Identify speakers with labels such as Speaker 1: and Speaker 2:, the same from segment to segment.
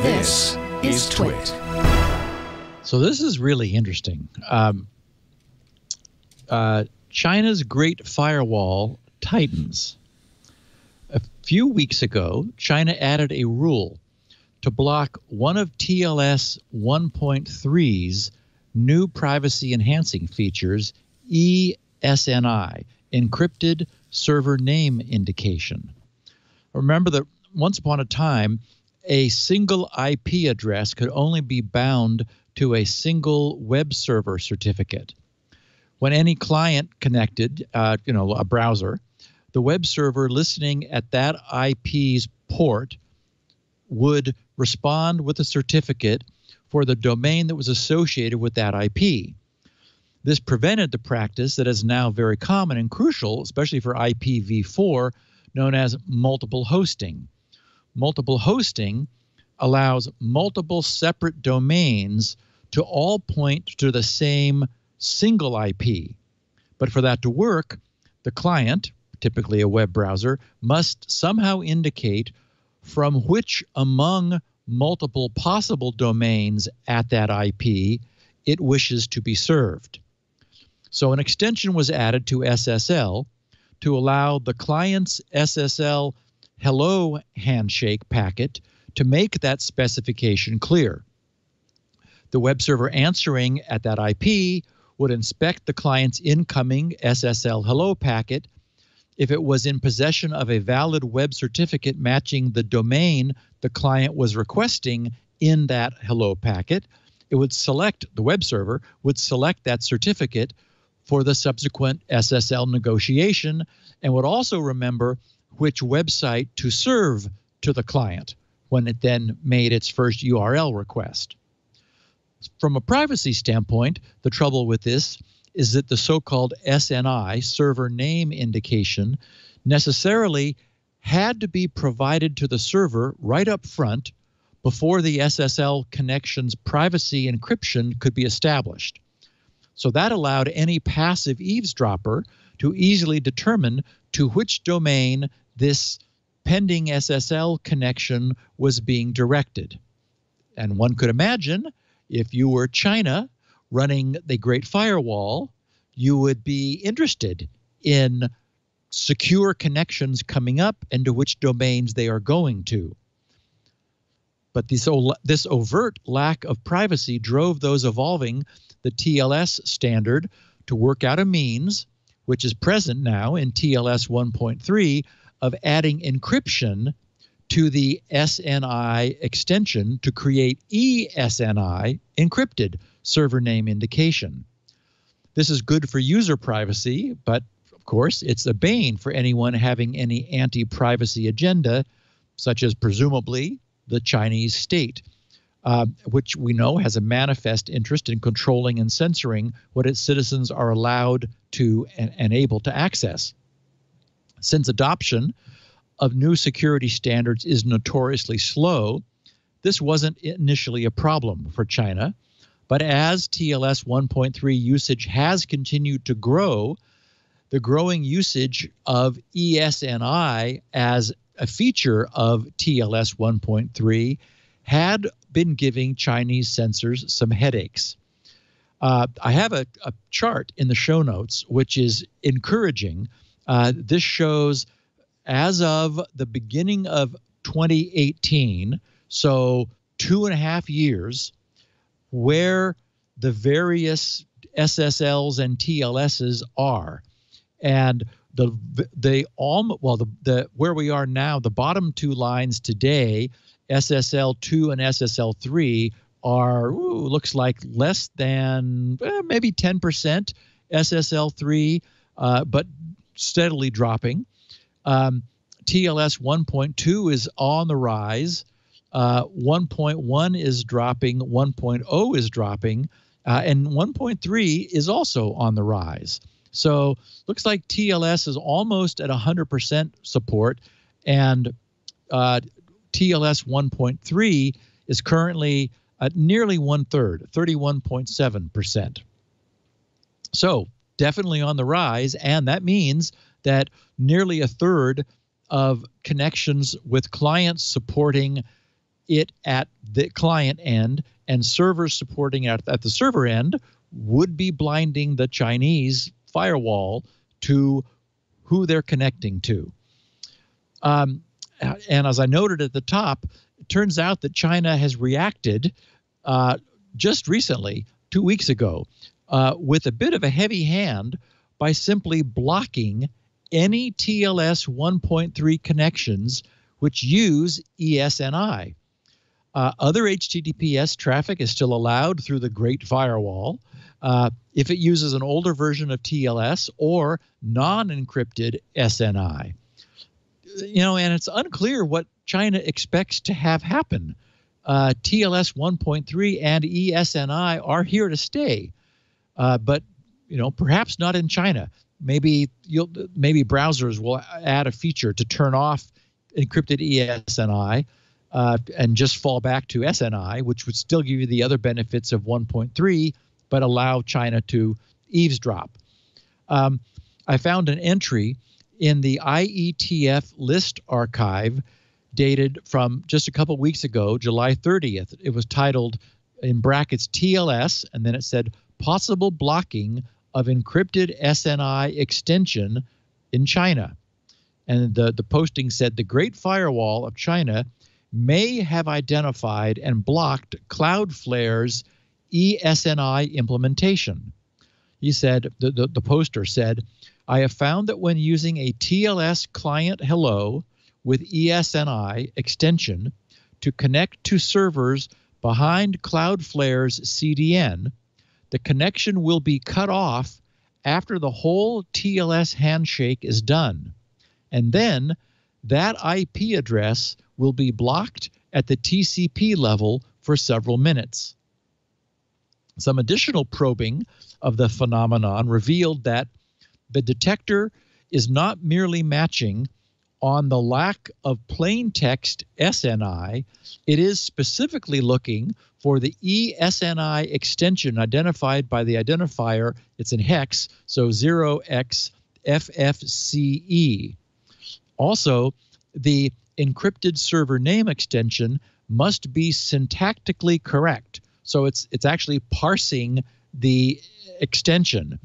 Speaker 1: This is TWiT.
Speaker 2: So this is really interesting. China's Great Firewall tightens. A few weeks ago, China added a rule to block one of TLS 1.3's new privacy-enhancing features, ESNI, Encrypted Server Name Indication. Remember that once upon a time, a single IP address could only be bound to a single web server certificate. When any client connected, a browser, the web server listening at that IP's port would respond with a certificate for the domain that was associated with that IP. This prevented the practice that is now very common and crucial, especially for IPv4, known as multiple hosting. Multiple hosting allows multiple separate domains to all point to the same single IP. But for that to work, the client, typically a web browser, must somehow indicate from which among multiple possible domains at that IP it wishes to be served. So an extension was added to SSL to allow the client's SSL hello handshake packet to make that specification clear. The web server answering at that IP would inspect the client's incoming SSL hello packet. If it was in possession of a valid web certificate matching the domain the client was requesting in that hello packet, it would select, the web server would select that certificate for the subsequent SSL negotiation and would also remember which website to serve to the client when it then made its first URL request. From a privacy standpoint, the trouble with this is that the so-called SNI, server name indication, necessarily had to be provided to the server right up front before the SSL connection's privacy encryption could be established. So that allowed any passive eavesdropper to easily determine to which domain this pending SSL connection was being directed. And one could imagine if you were China running the Great Firewall, you would be interested in secure connections coming up and to which domains they are going to. But this overt lack of privacy drove those evolving the TLS standard to work out a means, which is present now in TLS 1.3, of adding encryption to the SNI extension to create ESNI, Encrypted Server Name Indication. This is good for user privacy, but of course it's a bane for anyone having any anti-privacy agenda, such as presumably the Chinese state, which we know has a manifest interest in controlling and censoring what its citizens are allowed to and able to access. Since adoption of new security standards is notoriously slow, this wasn't initially a problem for China. But as TLS 1.3 usage has continued to grow, the growing usage of ESNI as a feature of TLS 1.3 had been giving Chinese censors some headaches. I have a chart in the show notes, which is encouraging. This shows as of the beginning of 2018, so 2.5 years, where the various SSLs and TLSs are. And where we are now, the bottom two lines today, SSL2 and SSL3, are looks like less than maybe 10% SSL3, but steadily dropping. TLS 1.2 is on the rise. 1.1 is dropping. 1.0 is dropping. And 1.3 is also on the rise. So looks like TLS is almost at 100% support, and TLS 1.3 is currently at nearly 1/3, 31.7%. So definitely on the rise, and that means that nearly 1/3 of connections with clients supporting it at the client end, and servers supporting it at the server end would be blinding the Chinese firewall to who they're connecting to. And as I noted at the top, it turns out that China has reacted just recently, 2 weeks ago, with a bit of a heavy hand by simply blocking any TLS 1.3 connections which use ESNI. Other HTTPS traffic is still allowed through the Great Firewall if it uses an older version of TLS or non-encrypted SNI. And it's unclear what China expects to have happen. TLS 1.3 and ESNI are here to stay, but perhaps not in China. Maybe browsers will add a feature to turn off encrypted ESNI and just fall back to SNI, which would still give you the other benefits of 1.3, but allow China to eavesdrop. I found an entry in the IETF list archive dated from just a couple weeks ago, July 30th. It was titled, in brackets, TLS, and then it said, possible blocking of encrypted SNI extension in China. And the posting said, the Great Firewall of China may have identified and blocked Cloudflare's ESNI implementation. He said, the poster said, I have found that when using a TLS client hello with ESNI extension to connect to servers behind Cloudflare's CDN, the connection will be cut off after the whole TLS handshake is done. And then that IP address will be blocked at the TCP level for several minutes. Some additional probing of the phenomenon revealed that the detector is not merely matching on the lack of plain text SNI, it is specifically looking for the ESNI extension identified by the identifier, it's in hex, so 0xFFCE. Also, the encrypted server name extension must be syntactically correct. So it's actually parsing the extension.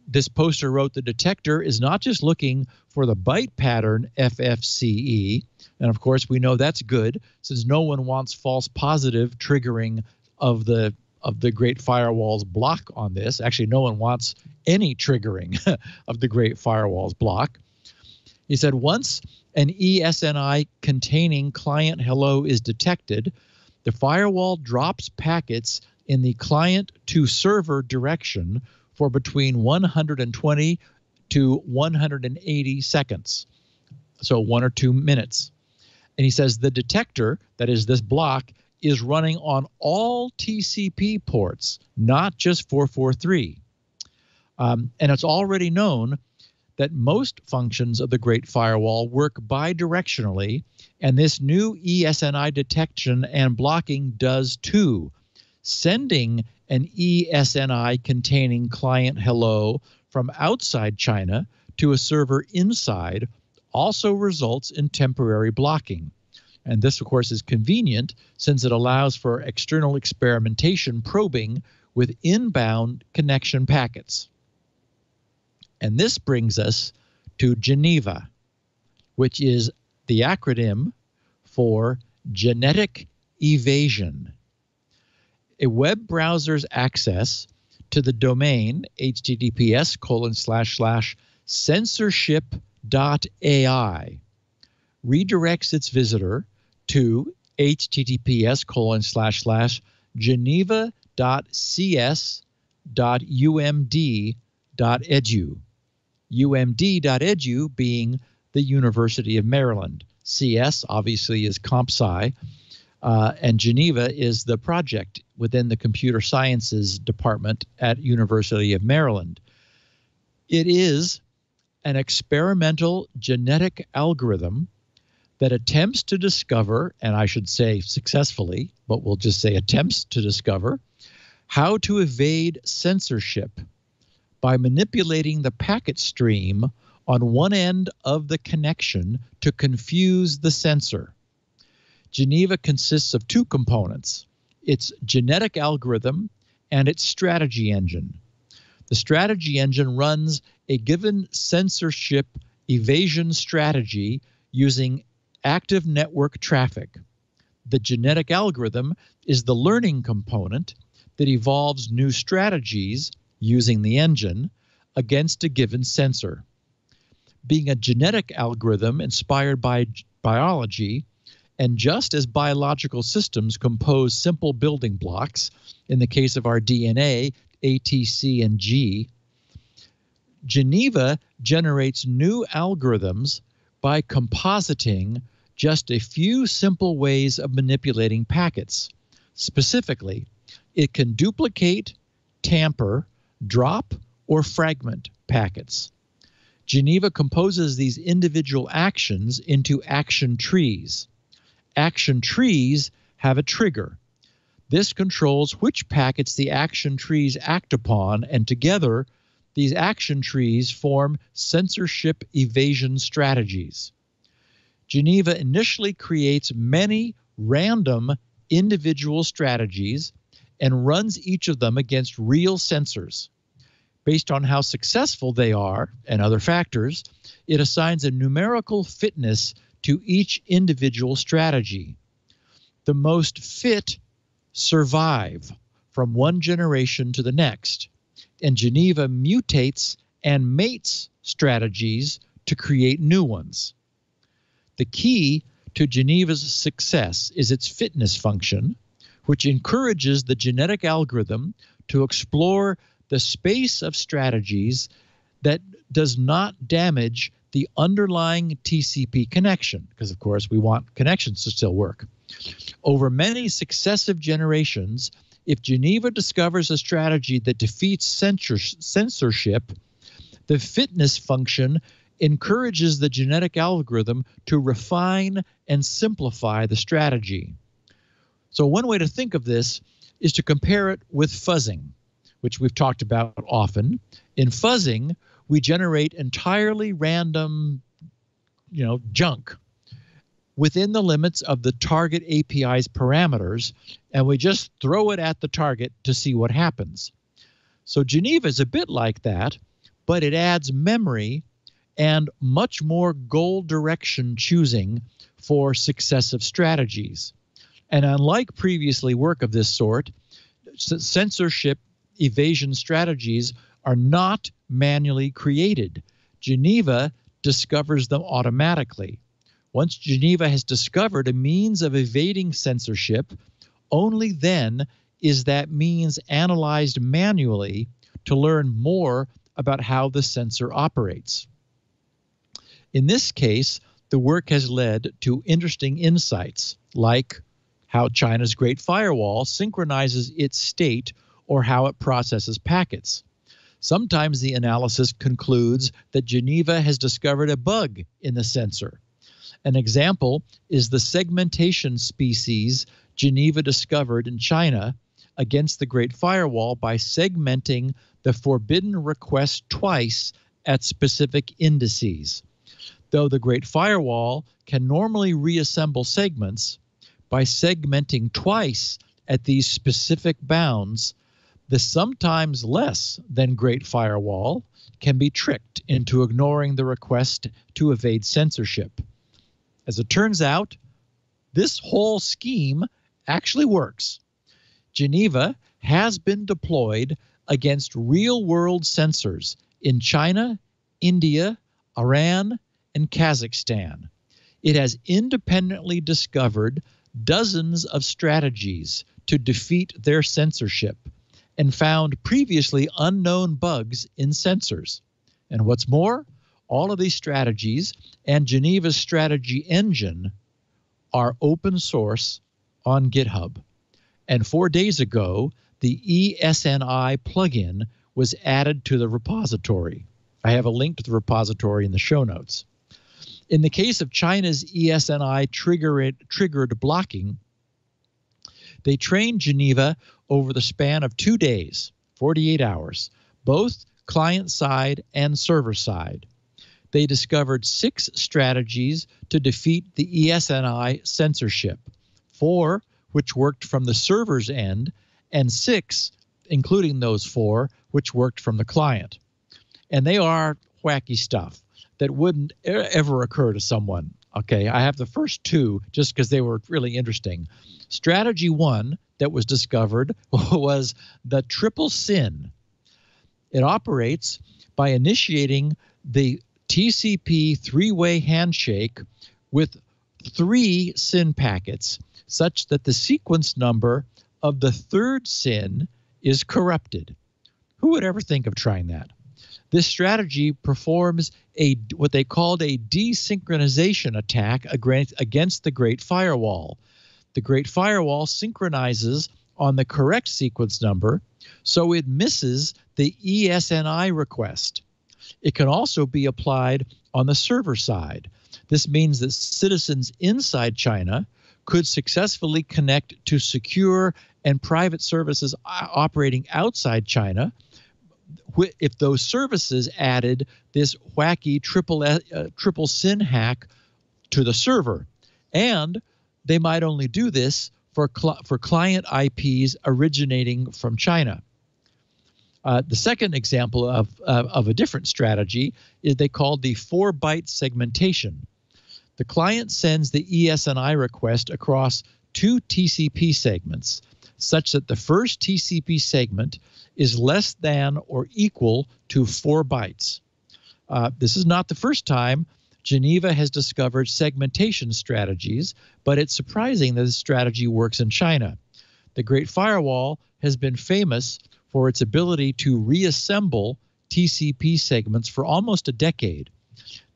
Speaker 2: This poster wrote the detector is not just looking for the byte pattern FFCE, and of course we know that's good since no one wants false positive triggering of the Great Firewall's block on this. Actually, no one wants any triggering of the Great Firewall's block. He said once an ESNI containing client hello is detected, the firewall drops packets in the client to server direction for between 120 to 180 seconds, so 1 or 2 minutes. And he says the detector, that is this block, is running on all TCP ports, not just 443. And it's already known that most functions of the Great Firewall work bidirectionally, and this new ESNI detection and blocking does too. Sending an ESNI containing client hello from outside China to a server inside also results in temporary blocking. And this, of course, is convenient since it allows for external experimentation probing with inbound connection packets. And this brings us to Geneva, which is the acronym for genetic evasion. A web browser's access to the domain https://censorship.ai redirects its visitor to https://geneva.cs.umd.edu. umd.edu being the University of Maryland. CS obviously is comp sci, and Geneva is the project within the computer sciences department at University of Maryland. It is an experimental genetic algorithm that attempts to discover, and I should say successfully, but we'll just say attempts to discover, how to evade censorship by manipulating the packet stream on one end of the connection to confuse the censor. Geneva consists of two components: its genetic algorithm and its strategy engine. The strategy engine runs a given censorship evasion strategy using active network traffic. The genetic algorithm is the learning component that evolves new strategies using the engine against a given sensor. Being a genetic algorithm inspired by biology, and just as biological systems compose simple building blocks, in the case of our DNA, A, T, C, and G, Geneva generates new algorithms by compositing just a few simple ways of manipulating packets. Specifically, it can duplicate, tamper, drop, or fragment packets. Geneva composes these individual actions into action trees. Action trees have a trigger. This controls which packets the action trees act upon, and together, these action trees form censorship evasion strategies. Geneva initially creates many random individual strategies and runs each of them against real sensors. Based on how successful they are and other factors, it assigns a numerical fitness to each individual strategy. The most fit survive from one generation to the next, and Geneva mutates and mates strategies to create new ones. The key to Geneva's success is its fitness function, which encourages the genetic algorithm to explore the space of strategies that does not damage the underlying TCP connection, because of course we want connections to still work. Over many successive generations, if Geneva discovers a strategy that defeats censorship, the fitness function encourages the genetic algorithm to refine and simplify the strategy. So one way to think of this is to compare it with fuzzing, which we've talked about often. In fuzzing, we generate entirely random, junk within the limits of the target API's parameters, and we just throw it at the target to see what happens. So Geneva is a bit like that, but it adds memory and much more goal direction choosing for successive strategies. And unlike previously work of this sort, censorship evasion strategies are not manually created. Geneva discovers them automatically. Once Geneva has discovered a means of evading censorship, only then is that means analyzed manually to learn more about how the sensor operates. In this case, the work has led to interesting insights, like how China's Great Firewall synchronizes its state or how it processes packets. Sometimes the analysis concludes that Geneva has discovered a bug in the sensor. An example is the segmentation species Geneva discovered in China against the Great Firewall by segmenting the forbidden request twice at specific indices. Though the Great Firewall can normally reassemble segments, by segmenting twice at these specific bounds, the sometimes less than Great Firewall can be tricked into ignoring the request to evade censorship. As it turns out, this whole scheme actually works. Geneva has been deployed against real-world sensors in China, India, Iran, and Kazakhstan. It has independently discovered dozens of strategies to defeat their censorship and found previously unknown bugs in sensors. And what's more, all of these strategies and Geneva's strategy engine are open source on GitHub. And 4 days ago, the ESNI plugin was added to the repository. I have a link to the repository in the show notes. In the case of China's ESNI triggered blocking, they trained Geneva over the span of 2 days, 48 hours, both client-side and server-side. They discovered 6 strategies to defeat the ESNI censorship, 4 which worked from the server's end, and 6, including those 4, which worked from the client. And they are wacky stuff that wouldn't ever occur to someone. Okay, I have the first 2 just because they were really interesting. Strategy 1 that was discovered was the triple SYN. It operates by initiating the TCP three-way handshake with 3 SYN packets, such that the sequence number of the 3rd SYN is corrupted. Who would ever think of trying that? This strategy performs what they called a desynchronization attack against the Great Firewall. The Great Firewall synchronizes on the correct sequence number, so it misses the ESNI request. It can also be applied on the server side. This means that citizens inside China could successfully connect to secure and private services operating outside China if those services added this wacky triple SYN hack to the server. And they might only do this for client IPs originating from China. The second example of a different strategy is they called the 4-byte segmentation. The client sends the ESNI request across 2 TCP segments, such that the first TCP segment is less than or equal to 4 bytes. This is not the first time Geneva has discovered segmentation strategies, but it's surprising that this strategy works in China. The Great Firewall has been famous for its ability to reassemble TCP segments for almost a decade.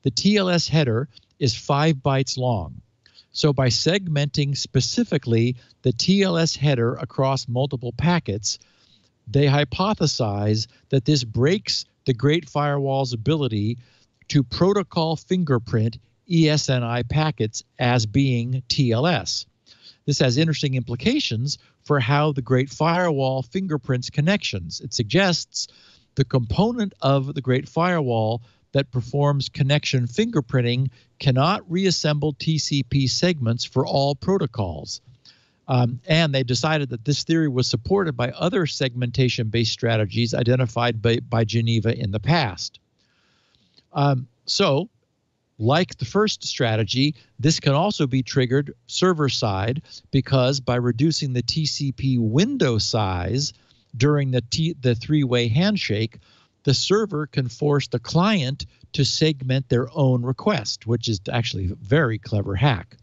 Speaker 2: The TLS header is 5 bytes long. So by segmenting specifically the TLS header across multiple packets, they hypothesize that this breaks the Great Firewall's ability to protocol fingerprint ESNI packets as being TLS. This has interesting implications for how the Great Firewall fingerprints connections. It suggests the component of the Great Firewall that performs connection fingerprinting cannot reassemble TCP segments for all protocols. And they decided that this theory was supported by other segmentation-based strategies identified by Geneva in the past. So, like the first strategy, this can also be triggered server-side because by reducing the TCP window size during the three-way handshake, the server can force the client to segment their own request, which is actually a very clever hack.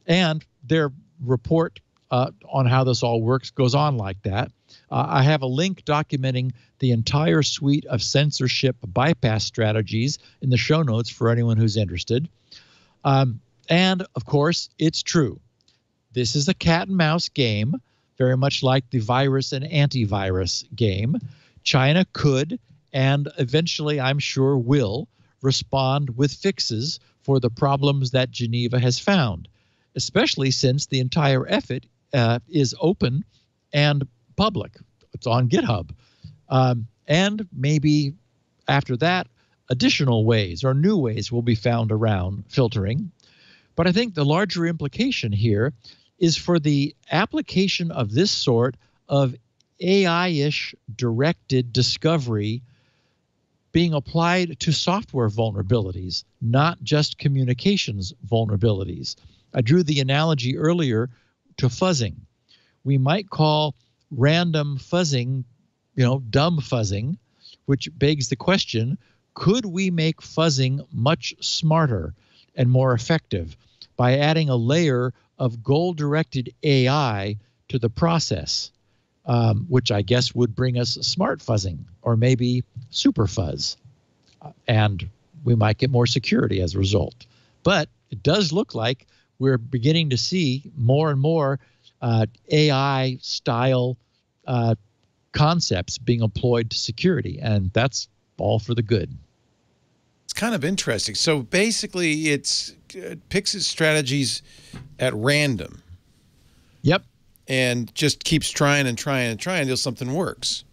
Speaker 2: And their report on how this all works goes on like that. I have a link documenting the entire suite of censorship bypass strategies in the show notes for anyone who's interested. And, of course, it's true. This is a cat and mouse game, very much like the virus and antivirus game. China could, and eventually I'm sure will, respond with fixes for the problems that Geneva has found, especially since the entire effort is open and public. It's on GitHub. And maybe after that, additional ways or new ways will be found around filtering. But I think the larger implication here is for the application of this sort of AI-ish directed discovery being applied to software vulnerabilities, not just communications vulnerabilities. I drew the analogy earlier to fuzzing. We might call random fuzzing, dumb fuzzing, which begs the question, could we make fuzzing much smarter and more effective by adding a layer of goal-directed AI to the process, which I guess would bring us smart fuzzing or maybe super fuzz, and we might get more security as a result. But it does look like we're beginning to see more and more AI-style concepts being employed to security, and that's all for the good.
Speaker 1: It's kind of interesting. So basically, it picks its strategies at random.
Speaker 2: Yep.
Speaker 1: And just keeps trying and trying and trying until something works.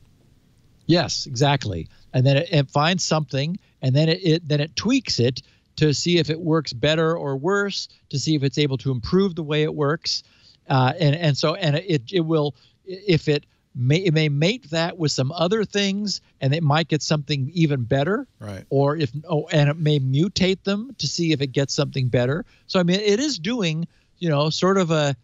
Speaker 2: Yes, exactly. And then it finds something, and then it tweaks it to see if it works better or worse, to see if it's able to improve the way it works. It will, if it may mate that with some other things, and it might get something even better.
Speaker 1: Right.
Speaker 2: And it may mutate them to see if it gets something better. So I mean, it is doing, sort of a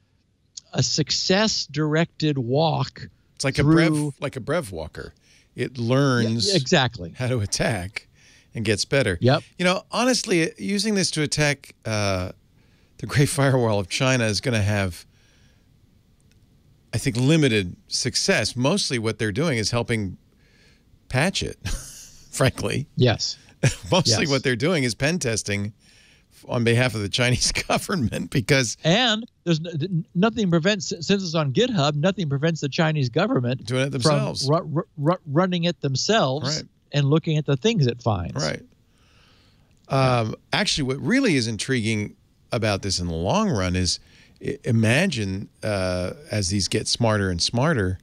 Speaker 2: success-directed walk.
Speaker 1: It's like a brev walker. It learns
Speaker 2: exactly
Speaker 1: how to attack and gets better.
Speaker 2: Yep.
Speaker 1: Honestly, using this to attack the Great Firewall of China is going to have, I think, limited success. Mostly what they're doing is helping patch it, frankly.
Speaker 2: Yes.
Speaker 1: Mostly what they're doing is pen testing on behalf of the Chinese government, because
Speaker 2: there's nothing prevents, since it's on GitHub, nothing prevents the Chinese government
Speaker 1: doing it themselves,
Speaker 2: from running it themselves,
Speaker 1: right,
Speaker 2: and looking at the things it finds.
Speaker 1: Right. Actually, what really is intriguing about this in the long run is, imagine as these get smarter and smarter,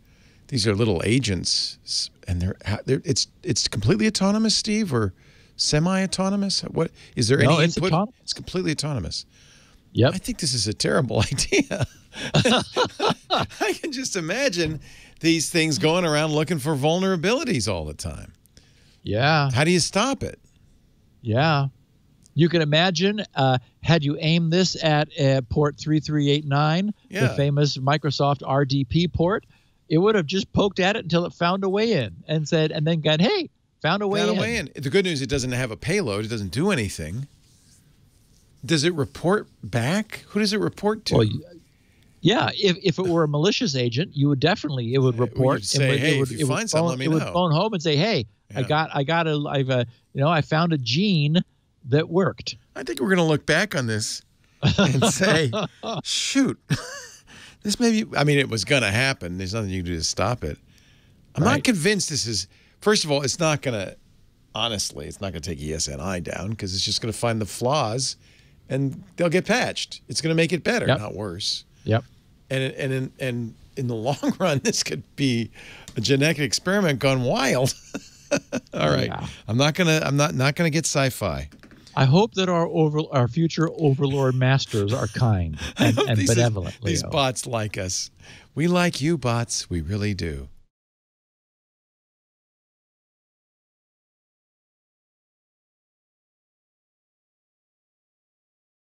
Speaker 1: these are little agents, and it's completely autonomous, Steve, or semi-autonomous? What is there any input?
Speaker 2: Autonomous.
Speaker 1: It's completely autonomous.
Speaker 2: Yep.
Speaker 1: I think this is a terrible idea. I can just imagine these things going around looking for vulnerabilities all the time.
Speaker 2: Yeah.
Speaker 1: How do you stop it?
Speaker 2: Yeah. You can imagine, had you aimed this at port 3389, the famous Microsoft RDP port, it would have just poked at it until it found a way in and then gone, hey, found a way in.
Speaker 1: The good news, it doesn't have a payload. It doesn't do anything. Does it report back? Who does it report to?
Speaker 2: Well, yeah, if it were a malicious agent, it would report.
Speaker 1: You'd say, hey, if you find something, let me know.
Speaker 2: It would phone home and say, hey, I found a gene that worked.
Speaker 1: I think we're going to look back on this and say, shoot, this may be, I mean, it was going to happen. There's nothing you can do to stop it. I'm not convinced this is, first of all, it's not going to, honestly, it's not going to take ESNI down, because it's just going to find the flaws and they'll get patched. It's going to make it better, not worse.
Speaker 2: Yep.
Speaker 1: And in the long run, this could be a genetic experiment gone wild. All right. Yeah. I'm not gonna get sci-fi.
Speaker 2: I hope that our future overlord masters are kind and benevolent.
Speaker 1: These bots like us. We like you, bots. We really do.